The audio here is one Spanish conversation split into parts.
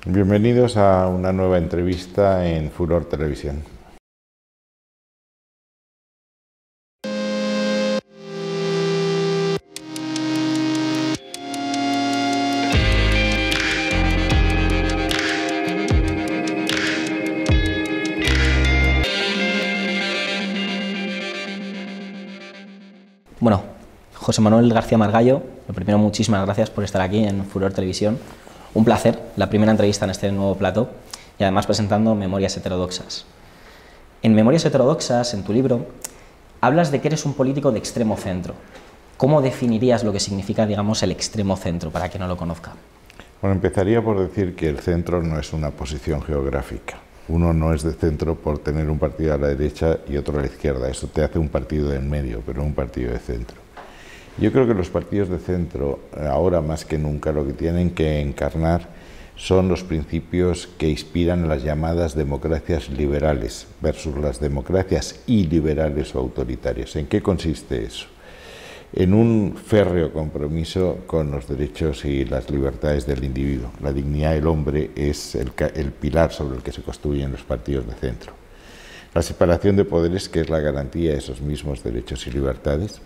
Bienvenidos a una nueva entrevista en Furor Televisión. Bueno, José Manuel García Margallo, lo primero, muchísimas gracias por estar aquí en Furor Televisión. Un placer, la primera entrevista en este nuevo plató y además presentando Memorias heterodoxas. En Memorias heterodoxas, en tu libro, hablas de que eres un político de extremo centro. ¿Cómo definirías lo que significa, digamos, el extremo centro, para quien no lo conozca? Bueno, empezaría por decir que el centro no es una posición geográfica. Uno no es de centro por tener un partido a la derecha y otro a la izquierda. Eso te hace un partido en medio, pero no un partido de centro. Yo creo que los partidos de centro, ahora más que nunca, lo que tienen que encarnar son los principios que inspiran las llamadas democracias liberales versus las democracias iliberales o autoritarias. ¿En qué consiste eso? En un férreo compromiso con los derechos y las libertades del individuo. La dignidad del hombre es el pilar sobre el que se construyen los partidos de centro. La separación de poderes, que es la garantía de esos mismos derechos y libertades.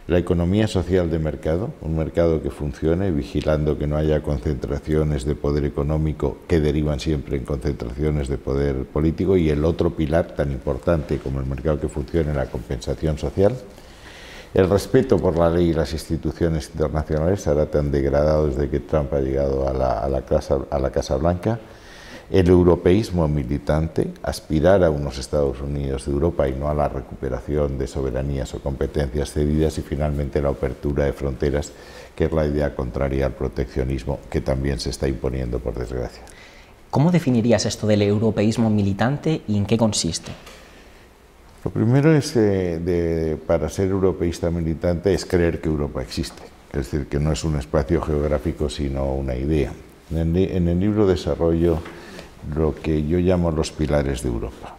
La economía social de mercado, un mercado que funcione, vigilando que no haya concentraciones de poder económico que derivan siempre en concentraciones de poder político, y el otro pilar tan importante como el mercado que funcione, la compensación social. El respeto por la ley y las instituciones internacionales, ahora tan degradado desde que Trump ha llegado a la Casa Blanca. El europeísmo militante, aspirar a unos Estados Unidos de Europa y no a la recuperación de soberanías o competencias cedidas, y finalmente la apertura de fronteras, que es la idea contraria al proteccionismo que también se está imponiendo, por desgracia. ¿Cómo definirías esto del europeísmo militante y en qué consiste? Lo primero es para ser europeísta militante es creer que Europa existe, es decir, que no es un espacio geográfico sino una idea. En el libro desarrollo lo que yo llamo los pilares de Europa,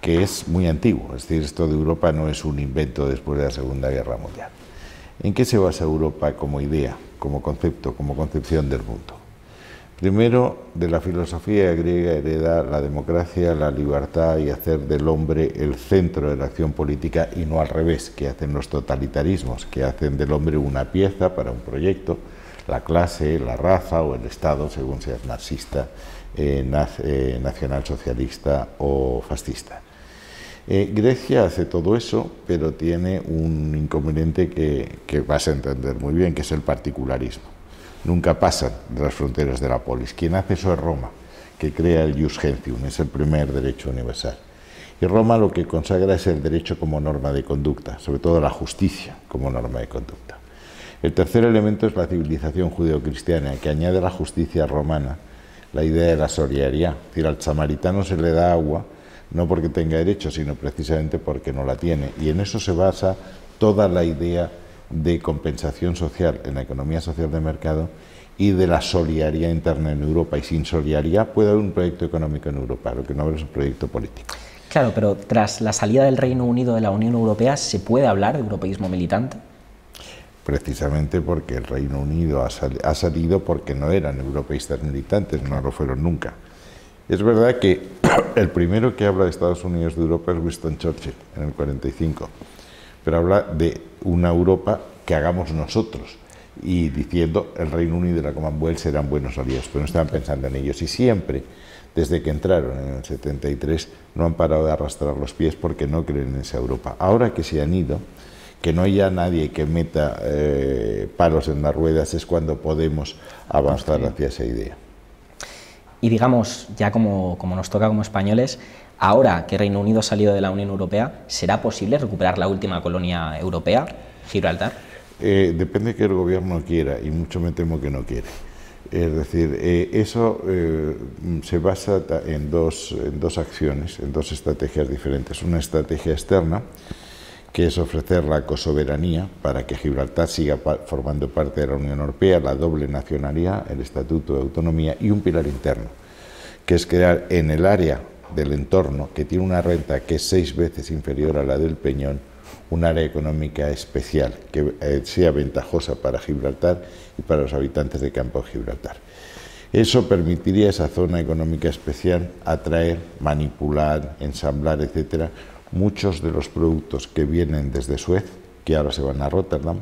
que es muy antiguo, es decir, esto de Europa no es un invento después de la Segunda Guerra Mundial. ¿En qué se basa Europa como idea, como concepto, como concepción del mundo? Primero, de la filosofía griega hereda la democracia, la libertad y hacer del hombre el centro de la acción política, y no al revés, que hacen los totalitarismos, que hacen del hombre una pieza para un proyecto, la clase, la raza o el Estado, según seas marxista, nacionalsocialista o fascista. Grecia hace todo eso, pero tiene un inconveniente que vas a entender muy bien, que es el particularismo. Nunca pasan de las fronteras de la polis. Quien hace eso es Roma, que crea el ius gentium, es el primer derecho universal. Y Roma lo que consagra es el derecho como norma de conducta, sobre todo la justicia como norma de conducta. El tercer elemento es la civilización judeocristiana, que añade a la justicia romana la idea de la solidaridad. Es decir, al samaritano se le da agua, no porque tenga derecho, sino precisamente porque no la tiene. Y en eso se basa toda la idea de compensación social en la economía social de mercado y de la solidaridad interna en Europa. Y sin solidaridad puede haber un proyecto económico en Europa, lo que no habrá es un proyecto político. Claro, pero tras la salida del Reino Unido de la Unión Europea, ¿se puede hablar de europeísmo militante? Precisamente porque el Reino Unido ha salido porque no eran europeístas militantes, no lo fueron nunca. Es verdad que el primero que habla de Estados Unidos de Europa es Winston Churchill, en el 45, pero habla de una Europa que hagamos nosotros, y diciendo el Reino Unido y la Commonwealth serán buenos aliados, pero no estaban pensando en ellos, y siempre, desde que entraron en el 73, no han parado de arrastrar los pies porque no creen en esa Europa. Ahora que se han ido, que no haya nadie que meta palos en las ruedas, es cuando podemos avanzar hacia esa idea. Y digamos, ya como nos toca como españoles, ahora que Reino Unido ha salido de la Unión Europea, ¿será posible recuperar la última colonia europea, Gibraltar? Depende de que el gobierno quiera, y mucho me temo que no quiere. Es decir, eso se basa en dos acciones, en dos estrategias diferentes. Una estrategia externa, que es ofrecer la cosoberanía para que Gibraltar siga formando parte de la Unión Europea, la doble nacionalidad, el Estatuto de Autonomía, y un pilar interno, que es crear en el área del entorno, que tiene una renta que es 6 veces inferior a la del Peñón, un área económica especial que sea ventajosa para Gibraltar y para los habitantes de Campo de Gibraltar. Eso permitiría a esa zona económica especial atraer, manipular, ensamblar, etcétera, muchos de los productos que vienen desde Suez, que ahora se van a Rotterdam,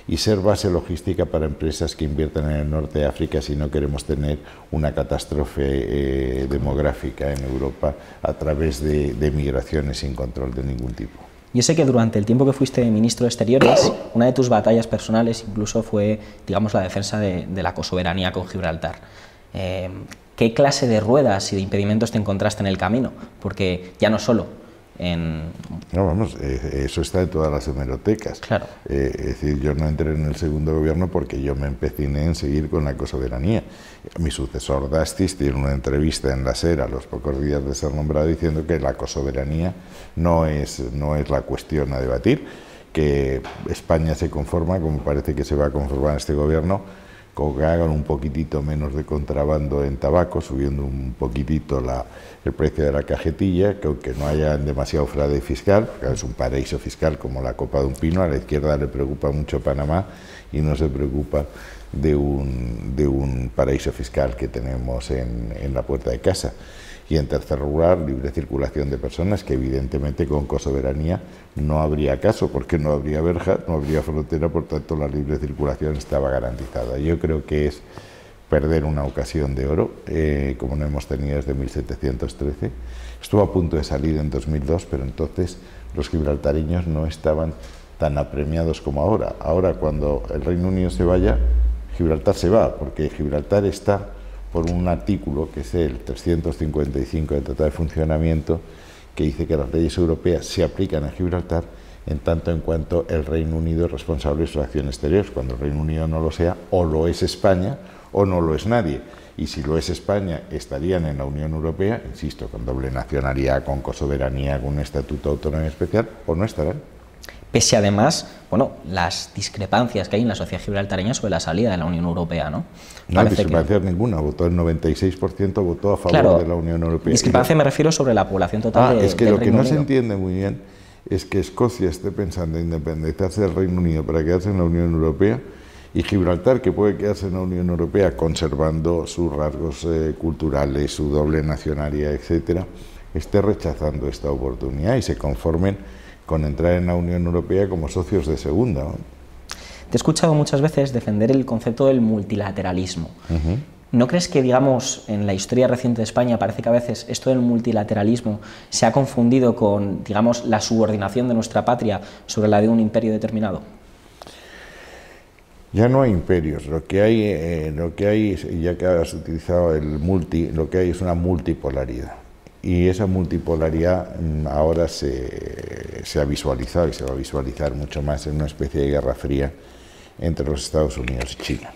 y ser base logística para empresas que inviertan en el norte de África si no queremos tener una catástrofe demográfica en Europa a través de migraciones sin control de ningún tipo. Yo sé que durante el tiempo que fuiste ministro de Exteriores, una de tus batallas personales incluso fue, digamos, la defensa de la cosoberanía con Gibraltar. ¿Qué clase de ruedas y de impedimentos te encontraste en el camino? Porque ya no solo No, vamos, eso está en todas las hemerotecas. Claro. Es decir, yo no entré en el segundo gobierno porque yo me empeciné en seguir con la cosoberanía. Mi sucesor Dastis tiene una entrevista en la SER a los pocos días de ser nombrado diciendo que la cosoberanía no es la cuestión a debatir, que España se conforma, como parece que se va a conformar este gobierno, con que hagan un poquitito menos de contrabando en tabaco, subiendo un poquitito el precio de la cajetilla, que aunque no haya demasiado fraude fiscal, porque es un paraíso fiscal como la copa de un pino, a la izquierda le preocupa mucho Panamá y no se preocupa de un paraíso fiscal que tenemos en la puerta de casa. Y en tercer lugar, libre circulación de personas, que evidentemente con cosoberanía no habría caso, porque no habría verja, no habría frontera, por tanto la libre circulación estaba garantizada. Yo creo que es perder una ocasión de oro, como no hemos tenido desde 1713. Estuvo a punto de salir en 2002, pero entonces los gibraltareños no estaban tan apremiados como ahora. Ahora, cuando el Reino Unido se vaya, Gibraltar se va, porque Gibraltar está por un artículo que es el 355 del Tratado de Funcionamiento, que dice que las leyes europeas se aplican a Gibraltar en tanto en cuanto el Reino Unido es responsable de su acción exterior. Cuando el Reino Unido no lo sea, o lo es España o no lo es nadie. Y si lo es España, estarían en la Unión Europea, insisto, con doble nacionalidad, con cosoberanía, con un estatuto de autonomía especial, o no estarán. Pese además, bueno, las discrepancias que hay en la sociedad gibraltareña sobre la salida de la Unión Europea, ¿no? No hay discrepancias ninguna, votó el 96%, votó a favor de la Unión Europea. Discrepancia me refiero sobre la población total es que lo que no se Unido. entiende muy bien es que Escocia esté pensando en independizarse del Reino Unido para quedarse en la Unión Europea, y Gibraltar, que puede quedarse en la Unión Europea conservando sus rasgos culturales, su doble nacionalidad, etcétera, esté rechazando esta oportunidad y se conformen con entrar en la Unión Europea como socios de segunda, ¿no? Te he escuchado muchas veces defender el concepto del multilateralismo. ¿No crees que, digamos, en la historia reciente de España parece que a veces esto del multilateralismo se ha confundido con, digamos, la subordinación de nuestra patria sobre la de un imperio determinado? Ya no hay imperios, lo que hay, ya que has utilizado el lo que hay es una multipolaridad. Y esa multipolaridad ahora se ha visualizado y se va a visualizar mucho más en una especie de guerra fría entre los Estados Unidos y China,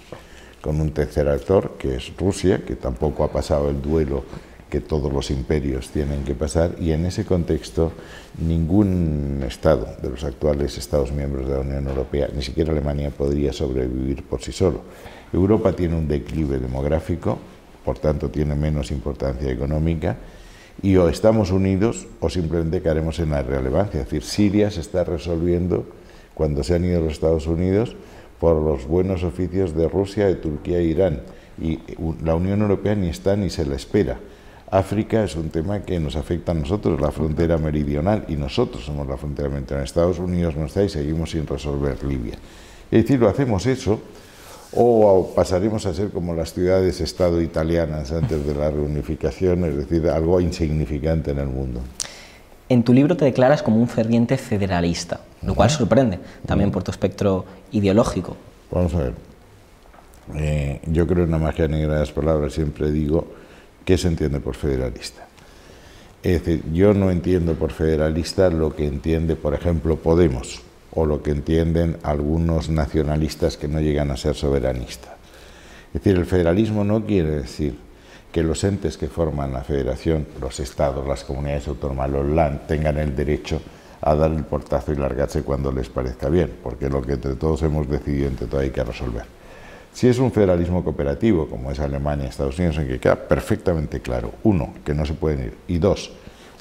con un tercer actor que es Rusia, que tampoco ha pasado el duelo que todos los imperios tienen que pasar, y en ese contexto ningún Estado de los actuales Estados miembros de la Unión Europea, ni siquiera Alemania, podría sobrevivir por sí solo. Europa tiene un declive demográfico, por tanto tiene menos importancia económica, y o estamos unidos o simplemente caeremos en la irrelevancia. Es decir, Siria se está resolviendo, cuando se han ido los Estados Unidos, por los buenos oficios de Rusia, de Turquía e Irán, y la Unión Europea ni está ni se la espera. África es un tema que nos afecta a nosotros, la frontera meridional, y nosotros somos la frontera meridional. Estados Unidos no está y seguimos sin resolver Libia. Es decir, lo hacemos eso, o pasaremos a ser como las ciudades-estado italianas antes de la reunificación, es decir, algo insignificante en el mundo. En tu libro te declaras como un ferviente federalista, lo cual sorprende también por tu espectro ideológico. Vamos a ver, yo creo en la magia negra de las palabras, siempre digo, ¿qué se entiende por federalista? Es decir, yo no entiendo por federalista lo que entiende, por ejemplo, Podemos, o lo que entienden algunos nacionalistas que no llegan a ser soberanistas. Es decir, el federalismo no quiere decir que los entes que forman la federación, los estados, las comunidades autónomas, los LAN, tengan el derecho a dar el portazo y largarse cuando les parezca bien, porque lo que entre todos hemos decidido, entre todo hay que resolver. Si es un federalismo cooperativo, como es Alemania y Estados Unidos, en que queda perfectamente claro, uno, que no se pueden ir, y dos,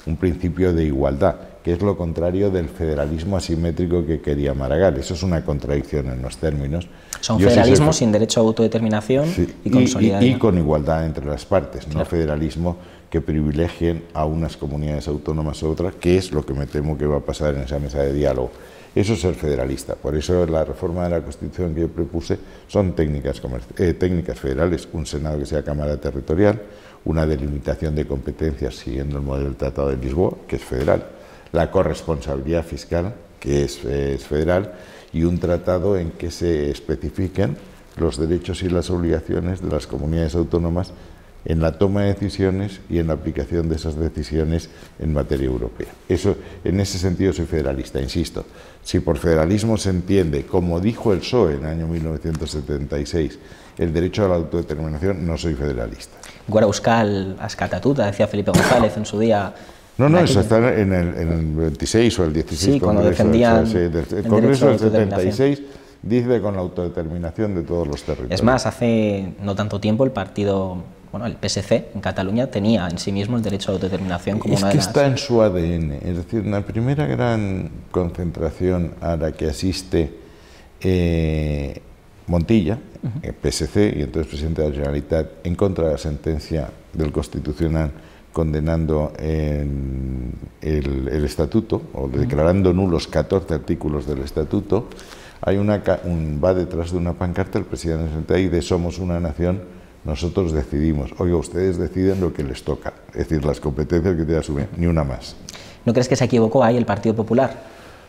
un principio de igualdad, que es lo contrario del federalismo asimétrico que quería Maragall. Eso es una contradicción en los términos. Son federalismo sin derecho a autodeterminación, sí, y consolidación. Y con igualdad entre las partes, claro. No federalismo que privilegien a unas comunidades autónomas u otras, que es lo que me temo que va a pasar en esa mesa de diálogo. Eso es ser federalista. Por eso la reforma de la Constitución que yo propuse son técnicas federales, un Senado que sea Cámara Territorial, una delimitación de competencias siguiendo el modelo del Tratado de Lisboa, que es federal, la corresponsabilidad fiscal, que es federal, y un tratado en que se especifiquen los derechos y las obligaciones de las comunidades autónomas en la toma de decisiones y en la aplicación de esas decisiones en materia europea. Eso, en ese sentido soy federalista, insisto. Si por federalismo se entiende, como dijo el PSOE en el año 1976, el derecho a la autodeterminación, no soy federalista. Gora Euskal Askatatuta, decía Felipe González en su día. No, eso está en el 26 o el 16 sí, Congreso. Cuando defendían el Congreso del 76 dice con la autodeterminación de todos los territorios. Es más, hace no tanto tiempo el partido, el PSC en Cataluña tenía en sí mismo el derecho a autodeterminación como una de las... Es que está en su ADN, es decir, la primera gran concentración a la que asiste Montilla, PSC y entonces presidente de la Generalitat, en contra de la sentencia del Constitucional condenando el estatuto, o declarando nulos 14 artículos del estatuto, va detrás de una pancarta el presidente de la Generalitat y de somos una nación, nosotros decidimos. Oiga, ustedes deciden lo que les toca, es decir, las competencias que te asumen, ni una más. ¿No crees que se equivocó ahí el Partido Popular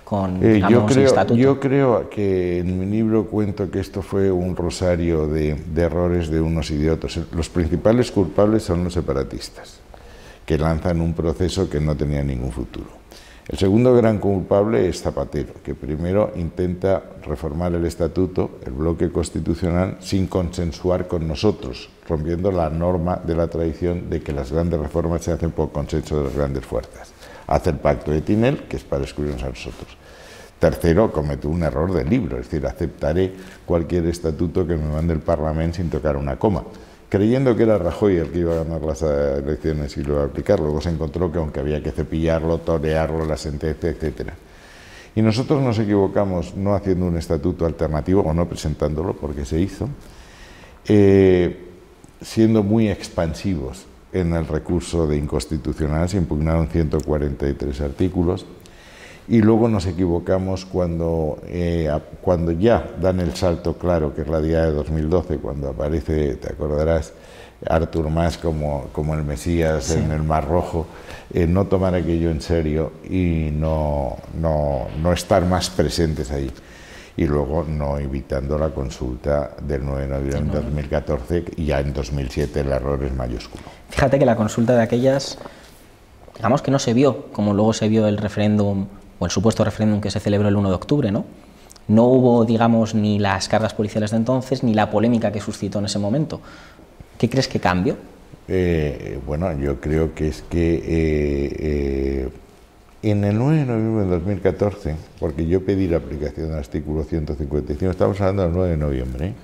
con el estatuto? Yo creo que en mi libro cuento que esto fue un rosario de errores de unos y de otros. Los principales culpables son los separatistas, que lanzan un proceso que no tenía ningún futuro. El segundo gran culpable es Zapatero, que primero intenta reformar el estatuto, el bloque constitucional, sin consensuar con nosotros, rompiendo la norma de la tradición de que las grandes reformas se hacen por consenso de las grandes fuerzas. Hace el pacto de Tinel, que es para excluirnos a nosotros. Tercero, cometió un error del libro, es decir, aceptaré cualquier estatuto que me mande el Parlamento sin tocar una coma, creyendo que era Rajoy el que iba a ganar las elecciones y lo iba a aplicar. Luego se encontró que aunque había que cepillarlo, torearlo, la sentencia, etc. Y nosotros nos equivocamos no haciendo un estatuto alternativo o no presentándolo, porque se hizo, siendo muy expansivos en el recurso de inconstitucional. Se impugnaron 143 artículos. Y luego nos equivocamos cuando ya dan el salto claro, que es la Diada de 2012, cuando aparece, te acordarás, Artur Mas como el Mesías, sí, en el Mar Rojo, no tomar aquello en serio y no estar más presentes ahí. Y luego no evitando la consulta del 9 de noviembre de 2014, y ya en 2007 el error es mayúsculo. Fíjate que la consulta de aquellas, digamos que no se vio como luego se vio el referéndum, o el supuesto referéndum que se celebró el 1 de octubre, ¿no? No hubo, digamos, ni las cargas policiales de entonces, ni la polémica que suscitó en ese momento. ¿Qué crees que cambió? Bueno, yo creo que es que en el 9 de noviembre de 2014, porque yo pedí la aplicación del artículo 155, estamos hablando del 9 de noviembre,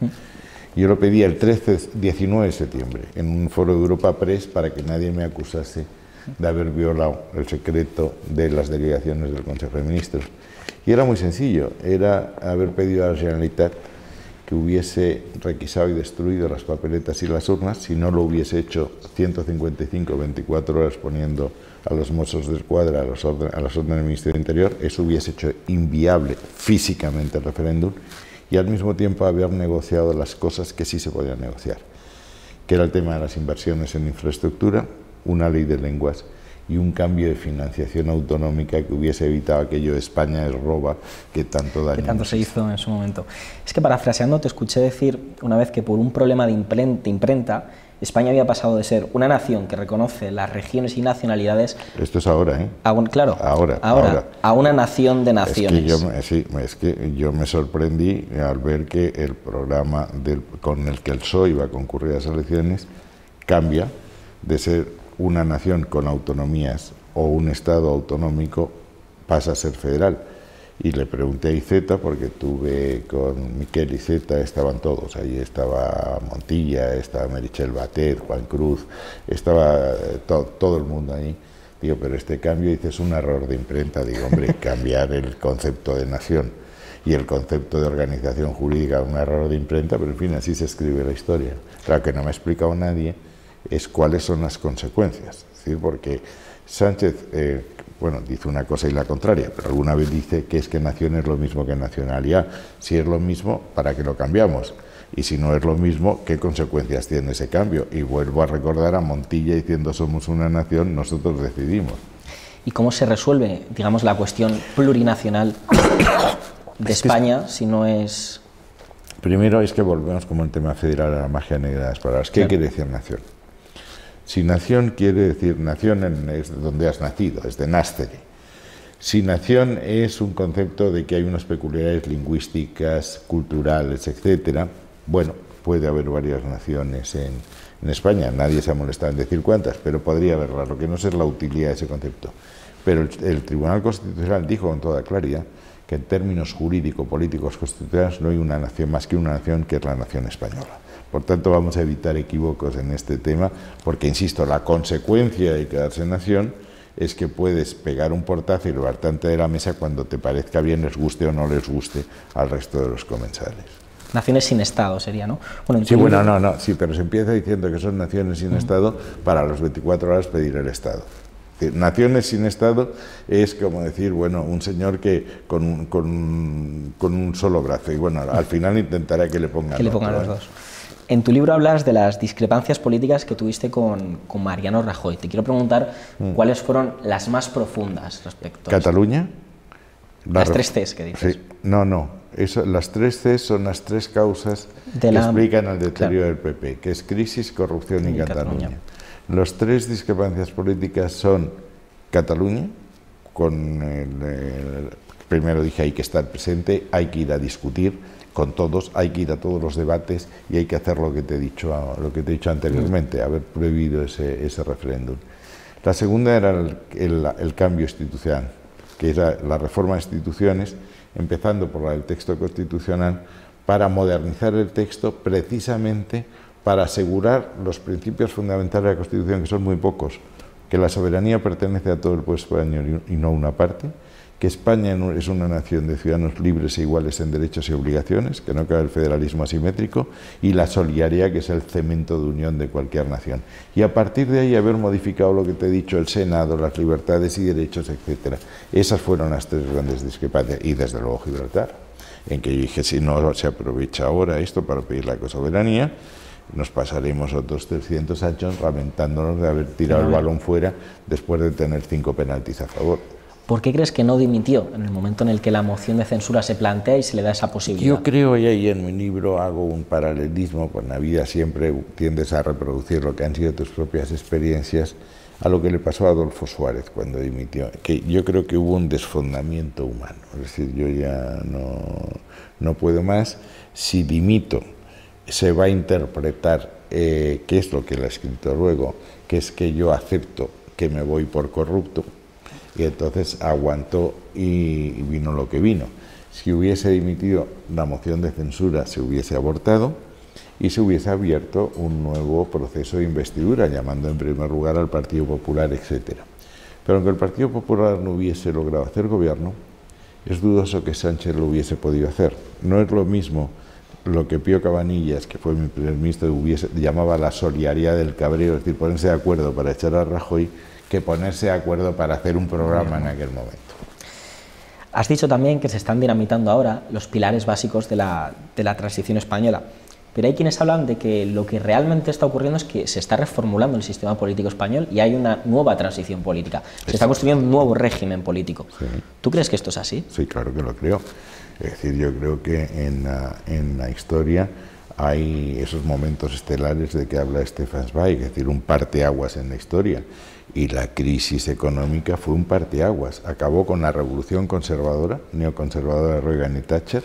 yo lo pedí el 19 de septiembre, en un foro de Europa Press, para que nadie me acusase de haber violado el secreto de las delegaciones del Consejo de Ministros. Y era muy sencillo, era haber pedido a la Generalitat que hubiese requisado y destruido las papeletas y las urnas. Si no lo hubiese hecho 155, 24 horas poniendo a los Mossos de Escuadra, a las órdenes del Ministerio del Interior, eso hubiese hecho inviable físicamente el referéndum, y al mismo tiempo haber negociado las cosas que sí se podían negociar, que era el tema de las inversiones en infraestructura, una ley de lenguas y un cambio de financiación autonómica que hubiese evitado aquello de España es roba que tanto daño. Que tanto se hizo en su momento. Es que parafraseando te escuché decir una vez que por un problema de imprenta España había pasado de ser una nación que reconoce las regiones y nacionalidades... Esto es ahora, ¿eh? Claro, ahora. A una nación de naciones. Es que yo me sorprendí al ver que el programa con el que el PSOE iba a concurrir a las elecciones cambia de ser una nación con autonomías o un Estado autonómico, pasa a ser federal. Y le pregunté a Iceta, porque tuve con Miquel Iceta, estaban todos, ahí estaba Montilla, estaba Meritxell Batet, Juan Cruz, estaba todo el mundo ahí. Digo, pero este cambio, dice, es un error de imprenta. Digo, hombre, cambiar el concepto de nación y el concepto de organización jurídica, un error de imprenta, pero en fin, así se escribe la historia. Claro, que no me ha explicado nadie es cuáles son las consecuencias. Es decir, porque Sánchez, bueno, dice una cosa y la contraria, pero alguna vez dice que es que nación es lo mismo que nacionalidad. Si es lo mismo, ¿para qué lo cambiamos? Y si no es lo mismo, ¿qué consecuencias tiene ese cambio? Y vuelvo a recordar a Montilla diciendo somos una nación, nosotros decidimos. ¿Y cómo se resuelve, digamos, la cuestión plurinacional de España si no es...? Primero es que volvemos como el tema federal a la magia negra de las palabras. ¿Qué quiere decir nación? Si nación quiere decir nación es donde has nacido, es de nascere. Si nación es un concepto de que hay unas peculiaridades lingüísticas, culturales, etcétera, bueno, puede haber varias naciones en España, nadie se ha molestado en decir cuántas, pero podría haberlas, lo que no sé es la utilidad de ese concepto. Pero el Tribunal Constitucional dijo con toda claridad que en términos jurídico-políticos constitucionales no hay una nación más que una nación, que es la nación española. Por tanto, vamos a evitar equívocos en este tema, porque, insisto, la consecuencia de quedarse nación es que puedes pegar un portazo y levantarte de la mesa cuando te parezca bien, les guste o no les guste al resto de los comensales. Naciones sin Estado sería, ¿no? Bueno, sí, bueno, no, sí, pero se empieza diciendo que son naciones sin Estado para las 24 horas pedir el Estado. Naciones sin Estado es como decir, bueno, un señor que con un solo brazo, y bueno, al final intentará que le pongan los dos. En tu libro hablas de las discrepancias políticas que tuviste con Mariano Rajoy. Te quiero preguntar cuáles fueron las más profundas respecto a ¿Cataluña? Las tres Cs que dices. Sí. Las tres Cs son las tres causas que explican el deterioro del PP, que es crisis, corrupción y Cataluña. Las tres discrepancias políticas son Cataluña, primero dije hay que estar presente, hay que ir a discutir con todos, hay que ir a todos los debates y hay que hacer lo que te he dicho anteriormente, haber prohibido ese referéndum. La segunda era el cambio institucional, que era la reforma de instituciones, empezando por la del texto constitucional, para modernizar el texto precisamente para asegurar los principios fundamentales de la Constitución, que son muy pocos, que la soberanía pertenece a todo el pueblo español y no a una parte, que España es una nación de ciudadanos libres e iguales en derechos y obligaciones, que no cabe el federalismo asimétrico, y la solidaridad, que es el cemento de unión de cualquier nación. Y a partir de ahí haber modificado lo que te he dicho, el Senado, las libertades y derechos, etcétera. Esas fueron las tres grandes discrepancias, y desde luego Gibraltar, en que yo dije, si no se aprovecha ahora esto para pedir la soberanía, nos pasaremos otros 300 años lamentándonos de haber tirado el balón fuera después de tener 5 penaltis a favor. ¿Por qué crees que no dimitió en el momento en el que la moción de censura se plantea y se le da esa posibilidad? Yo creo, y ahí en mi libro hago un paralelismo, con la vida siempre tiendes a reproducir lo que han sido tus propias experiencias, a lo que le pasó a Adolfo Suárez cuando dimitió, que yo creo que hubo un desfondamiento humano, es decir, yo ya no puedo más, si dimito se va a interpretar qué es lo que él ha escrito luego, que es que yo acepto que me voy por corrupto, y entonces aguantó y vino lo que vino. Si hubiese dimitido, la moción de censura se hubiese abortado y se hubiese abierto un nuevo proceso de investidura, llamando en primer lugar al Partido Popular, etc. Pero aunque el Partido Popular no hubiese logrado hacer gobierno, es dudoso que Sánchez lo hubiese podido hacer. No es lo mismo lo que Pío Cabanillas, que fue mi primer ministro, llamaba la solidaridad del cabreo, es decir, ponerse de acuerdo para echar a Rajoy, que ponerse de acuerdo para hacer un programa en aquel momento. Has dicho también que se están dinamitando ahora los pilares básicos de la transición española, pero hay quienes hablan de que lo que realmente está ocurriendo es que se está reformulando el sistema político español y hay una nueva transición política, se está construyendo un nuevo régimen político. Sí. ¿Tú crees que esto es así? Sí, claro que lo creo. Es decir, yo creo que en la historia hay esos momentos estelares de que habla Stefan Zweig, es decir, un parteaguas en la historia. Y la crisis económica fue un parteaguas. Acabó con la revolución conservadora, neoconservadora de Reagan y Thatcher,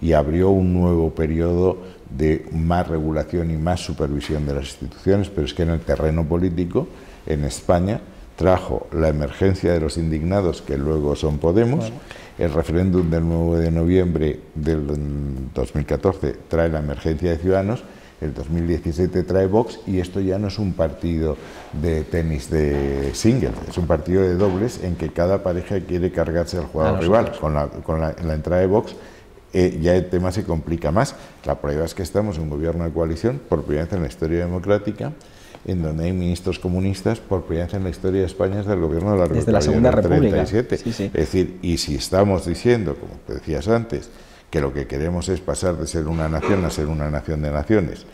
y abrió un nuevo periodo de más regulación y más supervisión de las instituciones, pero es que en el terreno político, en España, trajo la emergencia de los indignados, que luego son Podemos, el referéndum del 9 de noviembre del 2014 trae la emergencia de Ciudadanos, el 2017 trae Vox, y esto ya no es un partido de tenis de singles, es un partido de dobles en que cada pareja quiere cargarse al jugador rival. Con la entrada de Vox ya el tema se complica más. La prueba es que estamos en un gobierno de coalición, por primera vez en la historia democrática, en donde hay ministros comunistas, por primera vez en la historia de España, desde el gobierno de la República. Desde la Segunda República. 37. Sí, sí. Es decir, y si estamos diciendo, como decías antes, que lo que queremos es pasar de ser una nación a ser una nación de naciones,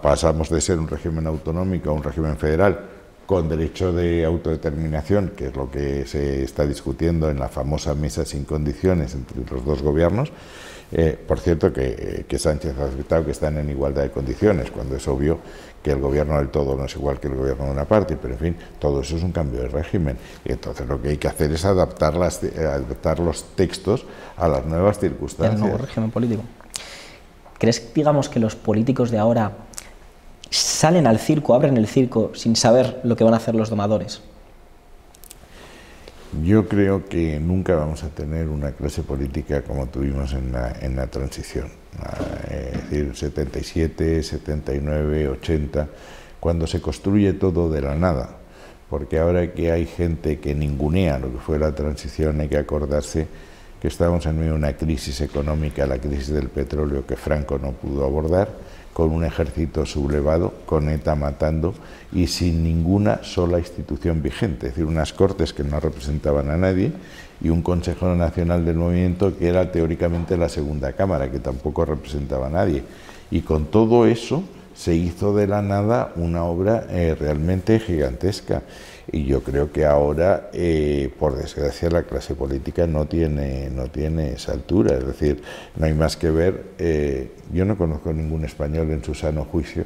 pasamos de ser un régimen autonómico a un régimen federal con derecho de autodeterminación, que es lo que se está discutiendo en la famosa mesa sin condiciones entre los dos gobiernos. Por cierto, que Sánchez ha aceptado que están en igualdad de condiciones, cuando es obvio que el gobierno del todo no es igual que el gobierno de una parte, pero en fin, todo eso es un cambio de régimen. Y entonces lo que hay que hacer es adaptar los textos a las nuevas circunstancias. El nuevo régimen político. ¿Crees, digamos, que los políticos de ahora salen al circo, abren el circo, sin saber lo que van a hacer los domadores? Yo creo que nunca vamos a tener una clase política como tuvimos en la transición, es decir, 77, 79, 80, cuando se construye todo de la nada, porque ahora que hay gente que ningunea lo que fue la transición, hay que acordarse que estamos en medio de una crisis económica, la crisis del petróleo que Franco no pudo abordar, con un ejército sublevado, con ETA matando y sin ninguna sola institución vigente, es decir, unas Cortes que no representaban a nadie y un Consejo Nacional del Movimiento que era teóricamente la segunda cámara, que tampoco representaba a nadie. Y con todo eso se hizo de la nada una obra realmente gigantesca. Y yo creo que ahora, por desgracia, la clase política no tiene esa altura. Es decir, no hay más que ver. Yo no conozco ningún español en su sano juicio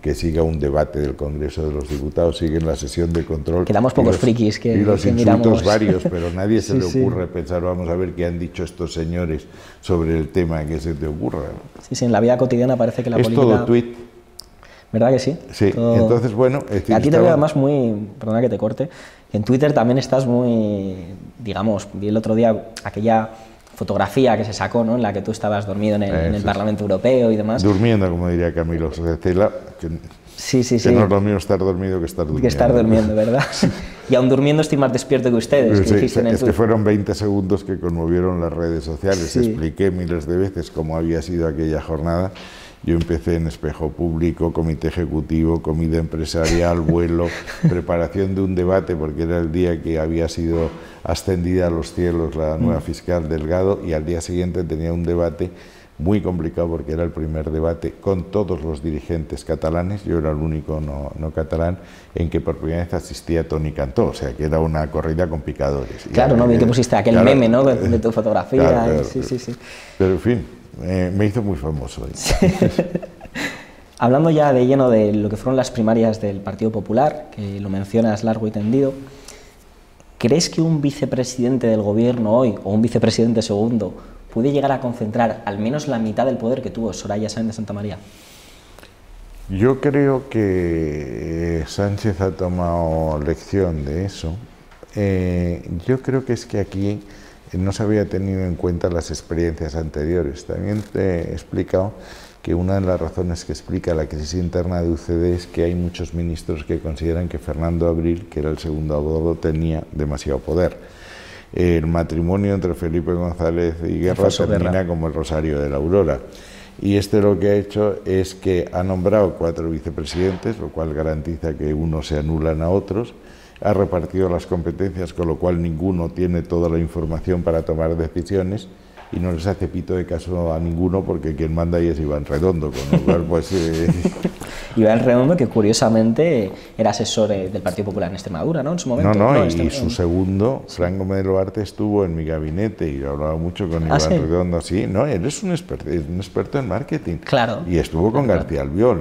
que siga un debate del Congreso de los Diputados, siguen la sesión de control. Quedamos pocos frikis que y los que insultos miramos. varios, pero nadie se Sí, le sí. ocurre pensar, vamos a ver qué han dicho estos señores sobre el tema que se te ocurra, ¿no? Sí, sí, en la vida cotidiana parece que la Es política... todo tuit. ¿Verdad que sí? Sí, Todo... entonces, bueno... Es decir, a ti te veo además muy... Perdona que te corte. En Twitter también estás muy... Digamos, vi el otro día aquella fotografía que se sacó, ¿no?, en la que tú estabas dormido en el Parlamento Europeo y demás. Durmiendo, como diría Camilo Cela, que, sí, sí, que sí. no es lo mismo estar dormido que estar durmiendo. Que estar durmiendo, ¿verdad? Y aún durmiendo estoy más despierto que ustedes. Que Sí, dijiste en el es que fueron 20 segundos que conmovieron las redes sociales. Sí. Expliqué miles de veces cómo había sido aquella jornada. Yo empecé en Espejo Público, comité ejecutivo, comida empresarial, vuelo, preparación de un debate, porque era el día que había sido ascendida a los cielos la nueva fiscal Delgado, y al día siguiente tenía un debate muy complicado porque era el primer debate con todos los dirigentes catalanes, yo era el único no catalán, en que por primera vez asistía Toni Cantó, o sea que era una corrida con picadores. Claro, ¿no? Vi que pusiste aquel claro, meme, ¿no?, de tu fotografía. Claro, sí, sí, sí. Pero en fin, me hizo muy famoso. Sí. Hablando ya de lleno de lo que fueron las primarias del Partido Popular, que lo mencionas largo y tendido, ¿crees que un vicepresidente del gobierno hoy, o un vicepresidente segundo, puede llegar a concentrar al menos la mitad del poder que tuvo Soraya Sáenz de Santamaría? Yo creo que Sánchez ha tomado lección de eso. Yo creo que es que aquí no se había tenido en cuenta las experiencias anteriores. También te he explicado que una de las razones que explica la crisis interna de UCD es que hay muchos ministros que consideran que Fernando Abril, que era el segundo abogado, tenía demasiado poder. El matrimonio entre Felipe González y Guerra termina como el Rosario de la Aurora. Y lo que ha hecho es que ha nombrado 4 vicepresidentes, lo cual garantiza que unos se anulan a otros, ha repartido las competencias, con lo cual ninguno tiene toda la información para tomar decisiones, y no les hace pito de caso a ninguno porque quien manda ahí es Iván Redondo, con lo cual pues... Iván Redondo, que curiosamente era asesor del Partido Popular en Extremadura, ¿no?, en su momento. No, y su segundo, Frank Gómez Loarte, estuvo en mi gabinete y hablaba mucho con Iván Redondo, sí, no, él es un experto en marketing. Claro. Y estuvo con García Albiol,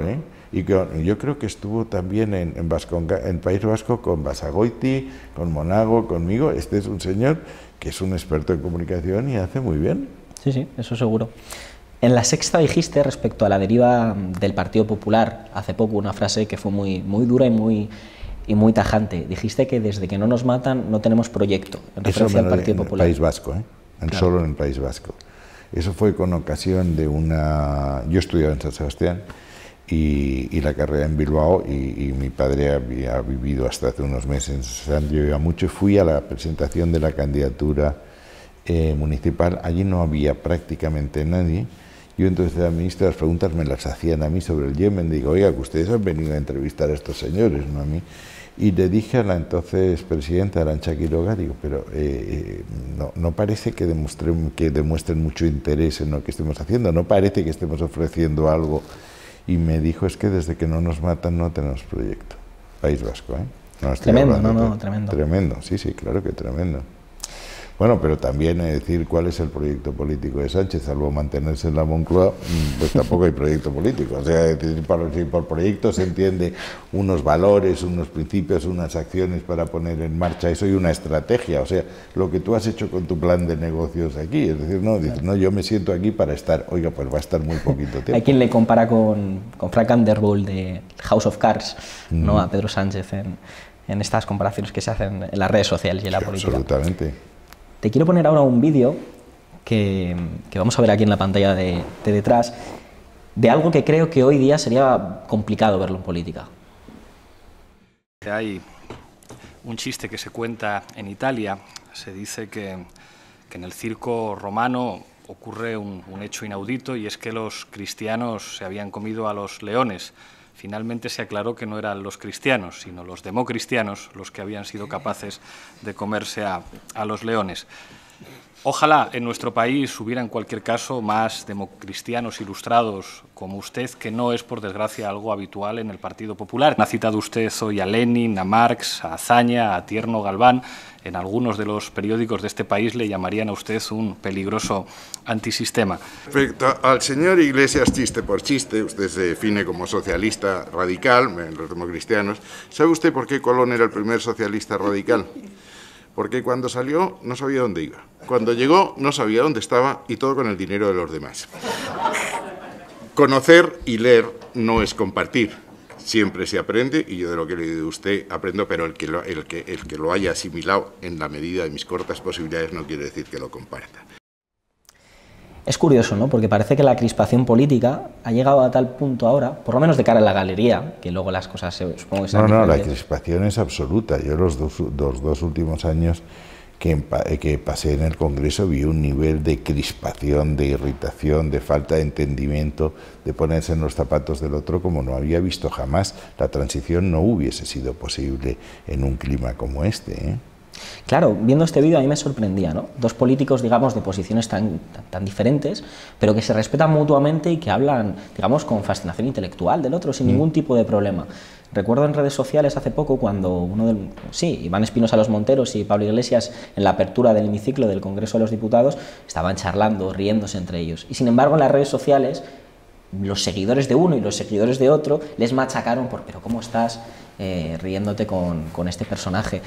y yo creo que estuvo también en País Vasco con Basagoiti, con Monago, conmigo. Este es un señor que es un experto en comunicación y hace muy bien. Sí, sí, eso seguro. En La Sexta dijiste respecto a la deriva del Partido Popular hace poco una frase que fue muy dura y muy tajante. Dijiste que desde que no nos matan no tenemos proyecto, en referencia al Partido Popular. En el País Vasco, claro. Solo en el País Vasco. Eso fue con ocasión de una... Yo estudiaba en San Sebastián y la carrera en Bilbao, y mi padre había vivido hasta hace unos meses en yo iba mucho, fui a la presentación de la candidatura municipal. Allí no había prácticamente nadie. Yo entonces era ministro, las preguntas me las hacían a mí sobre el Yemen. Digo, oiga, que ustedes han venido a entrevistar a estos señores, no a mí. Y le dije a la entonces presidenta Arantxa Quiroga, digo, pero no parece que demuestren mucho interés en lo que estemos haciendo, no parece que estemos ofreciendo algo. Y me dijo, es que desde que no nos matan no tenemos proyecto. País Vasco, ¿eh? No tremendo, tremendo. Tremendo, sí, claro que tremendo. Bueno, pero también decir cuál es el proyecto político de Sánchez, salvo mantenerse en la Moncloa, pues tampoco hay proyecto político. O sea, si por proyecto se entiende unos valores, unos principios, unas acciones para poner en marcha eso y una estrategia. O sea, lo que tú has hecho con tu plan de negocios aquí. Es decir, no, yo me siento aquí para estar, oiga, pues va a estar muy poquito tiempo. Hay quien le compara con Frank Underwood de House of Cards, ¿no? A Pedro Sánchez en estas comparaciones que se hacen en las redes sociales y en la política. Absolutamente. Te quiero poner ahora un vídeo que vamos a ver aquí en la pantalla de detrás, de algo que creo que hoy día sería complicado verlo en política. Hay un chiste que se cuenta en Italia, se dice que en el circo romano ocurre un hecho inaudito, y es que los cristianos se habían comido a los leones. Finalmente se aclaró que no eran los cristianos, sino los democristianos los que habían sido capaces de comerse a los leones. Ojalá en nuestro país hubiera en cualquier caso más democristianos ilustrados como usted, que no es por desgracia algo habitual en el Partido Popular. Ha citado usted hoy a Lenin, a Marx, a Azaña, a Tierno Galván. En algunos de los periódicos de este país le llamarían a usted un peligroso antisistema. Respecto al señor Iglesias, chiste por chiste, usted se define como socialista radical, los democristianos. ¿Sabe usted por qué Colón era el primer socialista radical? Porque cuando salió no sabía dónde iba. Cuando llegó no sabía dónde estaba, y todo con el dinero de los demás. Conocer y leer no es compartir. Siempre se aprende, y yo de lo que le digo de usted aprendo, pero el que lo haya asimilado en la medida de mis cortas posibilidades no quiere decir que lo comparta. Es curioso, ¿no? Porque parece que la crispación política ha llegado a tal punto ahora, por lo menos de cara a la galería, que luego las cosas supongo que sean diferentes. La crispación es absoluta. Yo los dos últimos años que pasé en el Congreso vi un nivel de crispación, de irritación, de falta de entendimiento, de ponerse en los zapatos del otro como no había visto jamás. La transición no hubiese sido posible en un clima como este, ¿eh? Claro, viendo este vídeo a mí me sorprendía, ¿no? Dos políticos, digamos, de posiciones tan diferentes, pero que se respetan mutuamente y que hablan, digamos, con fascinación intelectual del otro, sin ningún tipo de problema. Recuerdo en redes sociales hace poco cuando Iván Espinosa Los Monteros y Pablo Iglesias, en la apertura del hemiciclo del Congreso de los Diputados, estaban charlando, riéndose entre ellos. Y sin embargo en las redes sociales los seguidores de uno y los seguidores de otro les machacaron por «pero ¿cómo estás riéndote con este personaje?»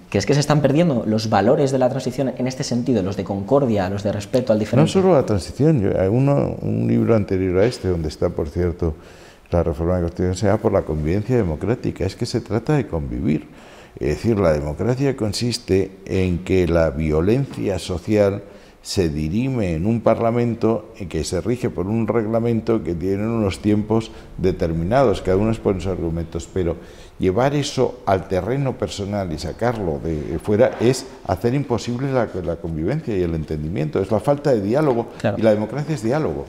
¿Crees que se están perdiendo los valores de la transición en este sentido, los de concordia, los de respeto al diferente? No solo la transición, hay un libro anterior a este, donde está, por cierto, la reforma de la Constitución, se llama Por la convivencia democrática. Es que se trata de convivir. Es decir, la democracia consiste en que la violencia social se dirime en un Parlamento que se rige por un reglamento que tiene unos tiempos determinados, cada uno expone sus argumentos, pero llevar eso al terreno personal y sacarlo de fuera es hacer imposible la convivencia y el entendimiento, es la falta de diálogo, claro. Y la democracia es diálogo.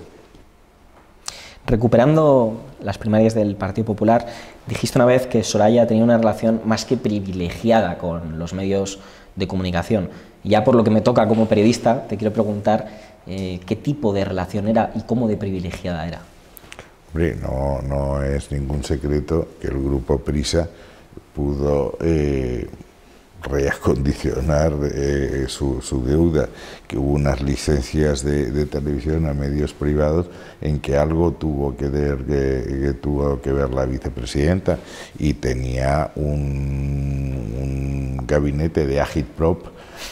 Recuperando las primarias del Partido Popular, dijiste una vez que Soraya tenía una relación más que privilegiada con los medios de comunicación. Ya por lo que me toca como periodista, te quiero preguntar qué tipo de relación era y cómo de privilegiada era. Hombre, no es ningún secreto que el grupo Prisa pudo reacondicionar su deuda, que hubo unas licencias de televisión a medios privados en que algo tuvo que ver la vicepresidenta, y tenía un gabinete de agitprop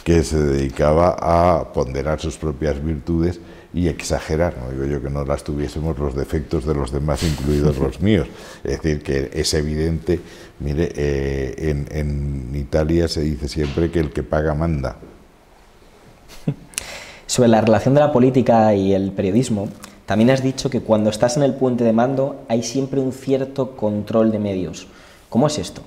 que se dedicaba a ponderar sus propias virtudes y exagerar, no digo yo que no las tuviésemos, los defectos de los demás, incluidos los míos. Es decir, que es evidente, mire, en Italia se dice siempre que el que paga manda. Sobre la relación de la política y el periodismo, También has dicho que cuando estás en el puente de mando hay siempre un cierto control de medios. ¿Cómo es esto?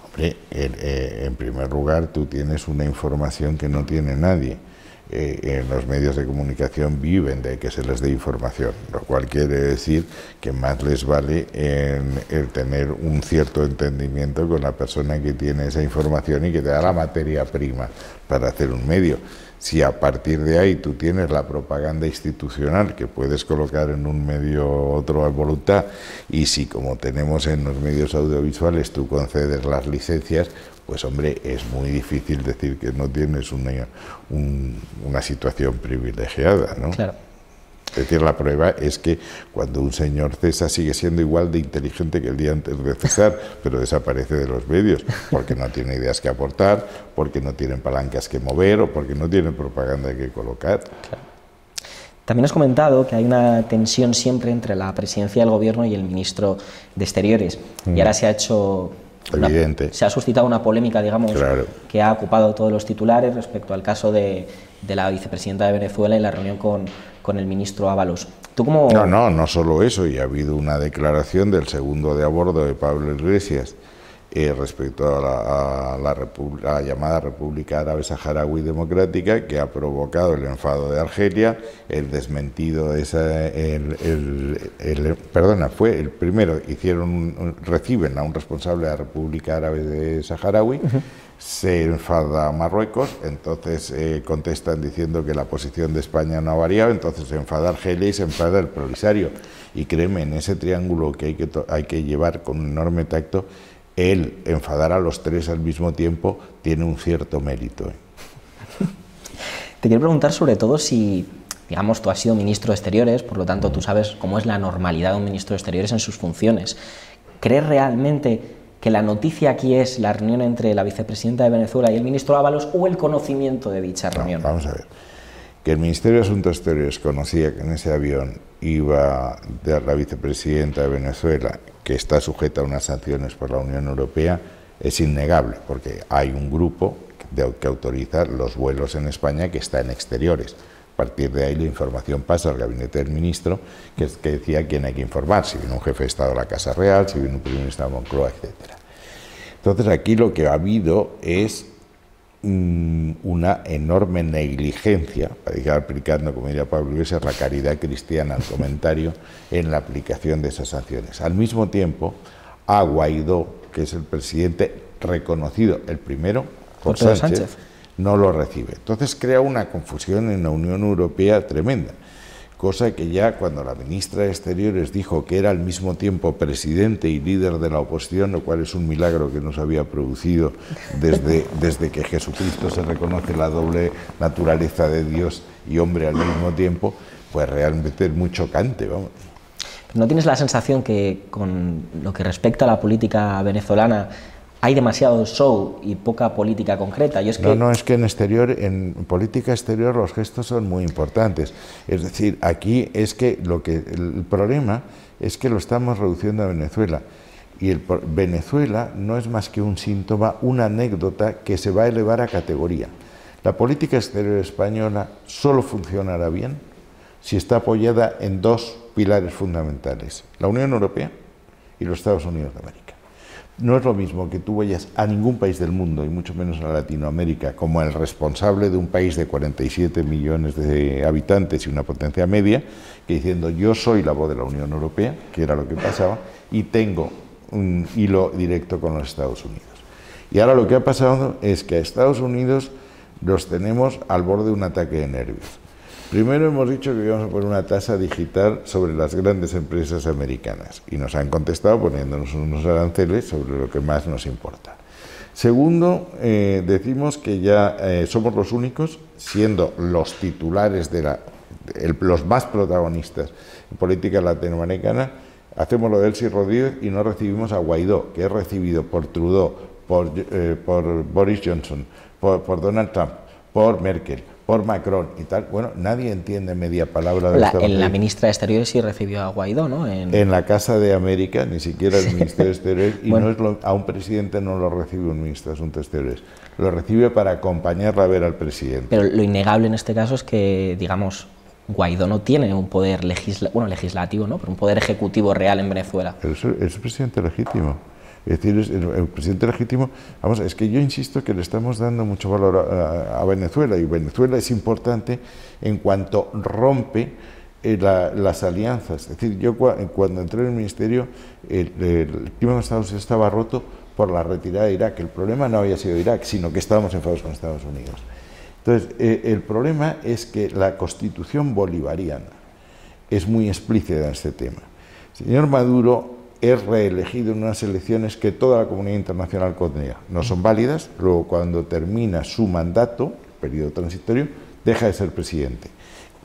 Hombre, en primer lugar, tú tienes una información que no tiene nadie. Los medios de comunicación viven de que se les dé información, lo cual quiere decir que más les vale el tener un cierto entendimiento con la persona que tiene esa información y que te da la materia prima para hacer un medio. Si a partir de ahí tú tienes la propaganda institucional que puedes colocar en un medio otro a voluntad, y si, como tenemos en los medios audiovisuales, tú concedes las licencias, pues hombre, es muy difícil decir que no tienes una situación privilegiada, ¿no? Claro. Es decir, la prueba es que cuando un señor cesa sigue siendo igual de inteligente que el día antes de cesar, pero desaparece de los medios porque no tiene ideas que aportar, porque no tienen palancas que mover o porque no tienen propaganda que colocar. Claro. También has comentado que hay una tensión siempre entre la presidencia del gobierno y el ministro de Exteriores. Y ahora se ha hecho... Evidente. Se ha suscitado una polémica, digamos, claro, que ha ocupado todos los titulares respecto al caso de la vicepresidenta de Venezuela y la reunión con el ministro Ábalos. ¿Tú cómo...? No solo eso, y ha habido una declaración del segundo de a bordo de Pablo Iglesias respecto a la llamada República Árabe Saharaui Democrática, que ha provocado el enfado de Argelia, el desmentido de fue el primero, reciben a un responsable de la República Árabe de Saharaui, se enfada Marruecos, entonces contestan diciendo que la posición de España no ha variado, entonces se enfada Argelia y se enfada el Polisario. Y créeme, en ese triángulo que hay que llevar con un enorme tacto, el enfadar a los tres al mismo tiempo tiene un cierto mérito. Te quiero preguntar sobre todo si, digamos, tú has sido ministro de Exteriores, por lo tanto tú sabes cómo es la normalidad de un ministro de Exteriores en sus funciones. ¿Crees realmente que la noticia aquí es la reunión entre la vicepresidenta de Venezuela y el ministro Ábalos o el conocimiento de dicha reunión? Vamos a ver. Que el Ministerio de Asuntos Exteriores conocía que en ese avión iba la vicepresidenta de Venezuela, que está sujeta a unas sanciones por la Unión Europea, es innegable, porque hay un grupo que autoriza los vuelos en España que está en Exteriores. A partir de ahí la información pasa al gabinete del ministro, que decía a quién hay que informar, si viene un jefe de Estado a la Casa Real, si viene un primer ministro a Moncloa, etc. Entonces aquí lo que ha habido es una enorme negligencia, para ir aplicando, como diría Pablo Iglesias, la caridad cristiana al comentario en la aplicación de esas sanciones. Al mismo tiempo, a Guaidó, que es el presidente reconocido, el primero, por Sánchez, no lo recibe. Entonces crea una confusión en la Unión Europea tremenda, cosa que ya cuando la ministra de Exteriores dijo que era al mismo tiempo presidente y líder de la oposición, lo cual es un milagro que no se había producido desde que Jesucristo se reconoce la doble naturaleza de Dios y hombre al mismo tiempo, pues realmente es muy chocante, vamos. ¿No tienes la sensación que con lo que respecta a la política venezolana hay demasiado show y poca política concreta? Es que en política exterior los gestos son muy importantes. Es decir, aquí es que el problema es que lo estamos reduciendo a Venezuela. Y Venezuela no es más que un síntoma, una anécdota que se va a elevar a categoría. La política exterior española solo funcionará bien si está apoyada en dos pilares fundamentales: la Unión Europea y los Estados Unidos de América. No es lo mismo que tú vayas a ningún país del mundo, y mucho menos a Latinoamérica, como el responsable de un país de 47 millones de habitantes y una potencia media, que diciendo yo soy la voz de la Unión Europea, que era lo que pasaba, y tengo un hilo directo con los Estados Unidos. Y ahora lo que ha pasado es que a Estados Unidos los tenemos al borde de un ataque de nervios. Primero hemos dicho que íbamos a poner una tasa digital sobre las grandes empresas americanas y nos han contestado poniéndonos unos aranceles sobre lo que más nos importa. Segundo, decimos que ya somos los únicos, siendo los titulares los más protagonistas en política latinoamericana, hacemos lo de Elsie Rodríguez y no recibimos a Guaidó, que es recibido por Trudeau, por Boris Johnson, por Donald Trump, por Merkel, por Macron y tal. Bueno, nadie entiende media palabra de la ministra de Exteriores sí recibió a Guaidó, ¿no? En la Casa de América, ni siquiera el Ministerio de Exteriores, y bueno, a un presidente no lo recibe un ministro de Asuntos Exteriores, lo recibe para acompañarla a ver al presidente. Pero lo innegable en este caso es que, digamos, Guaidó no tiene un poder legislativo, ¿no? Pero un poder ejecutivo real en Venezuela. Pero es presidente legítimo. Es decir, el presidente legítimo, vamos, es que yo insisto que le estamos dando mucho valor a Venezuela, y Venezuela es importante en cuanto rompe las alianzas. Es decir, yo cuando entré en el ministerio, el clima de Estados Unidos estaba roto por la retirada de Irak. El problema no había sido Irak, sino que estábamos enfadados con Estados Unidos. Entonces, el problema es que la Constitución bolivariana es muy explícita en este tema. El señor Maduro es reelegido en unas elecciones que toda la comunidad internacional condena. No son válidas, luego cuando termina su mandato, periodo transitorio, deja de ser presidente.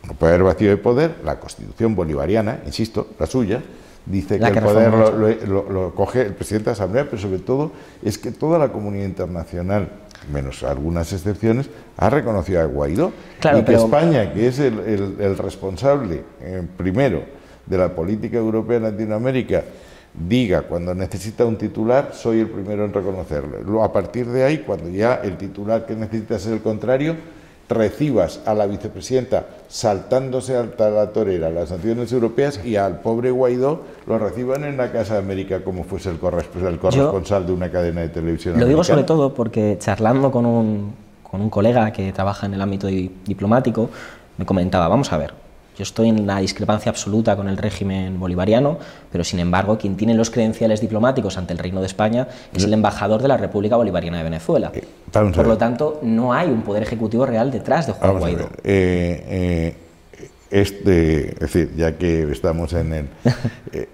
No puede haber vacío de poder, la Constitución bolivariana, insisto, la suya, dice que el poder lo coge el presidente de la Asamblea, pero sobre todo es que toda la comunidad internacional, menos algunas excepciones, ha reconocido a Guaidó. Claro, y que España, que es el responsable primero de la política europea en Latinoamérica, diga cuando necesita un titular, soy el primero en reconocerlo. Luego, a partir de ahí, cuando ya el titular que necesita es el contrario, recibas a la vicepresidenta saltándose a la torera las naciones europeas y al pobre Guaidó lo reciban en la Casa de América como fuese el corresponsal de una cadena de televisión americana. Lo digo sobre todo porque charlando con un colega que trabaja en el ámbito diplomático, me comentaba, vamos a ver, yo estoy en la discrepancia absoluta con el régimen bolivariano, pero sin embargo quien tiene los credenciales diplomáticos ante el Reino de España es el embajador de la República Bolivariana de Venezuela. Por lo tanto, no hay un poder ejecutivo real detrás de Juan Guaidó. Es decir, ya que estamos en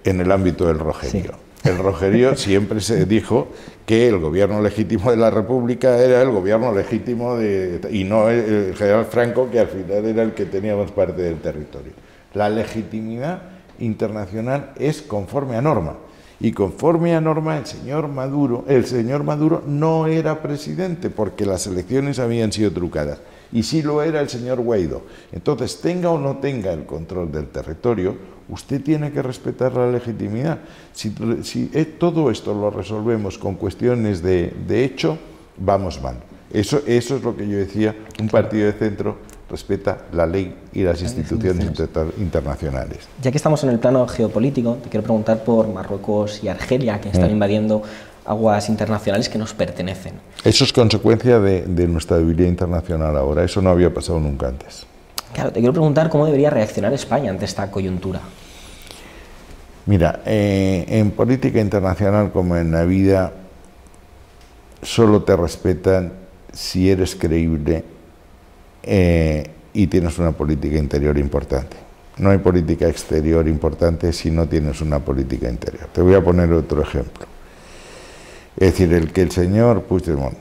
el ámbito del rojerío. Sí. El rojerío siempre se dijo que el gobierno legítimo de la República era el gobierno legítimo y no el general Franco, que al final era el que teníamos parte del territorio. La legitimidad internacional es conforme a norma, y conforme a norma el señor Maduro no era presidente porque las elecciones habían sido trucadas, y sí lo era el señor Guaidó. Entonces, tenga o no tenga el control del territorio, usted tiene que respetar la legitimidad. Si todo esto lo resolvemos con cuestiones de hecho, vamos mal. Eso es lo que yo decía, un partido de centro respeta la ley y las instituciones internacionales. Ya que estamos en el plano geopolítico, te quiero preguntar por Marruecos y Argelia, que están invadiendo aguas internacionales que nos pertenecen. Eso es consecuencia de nuestra debilidad internacional ahora, eso no había pasado nunca antes. Claro, te quiero preguntar cómo debería reaccionar España ante esta coyuntura. Mira, en política internacional como en la vida, solo te respetan si eres creíble y tienes una política interior importante. No hay política exterior importante si no tienes una política interior. Te voy a poner otro ejemplo. Es decir, el señor Puigdemont,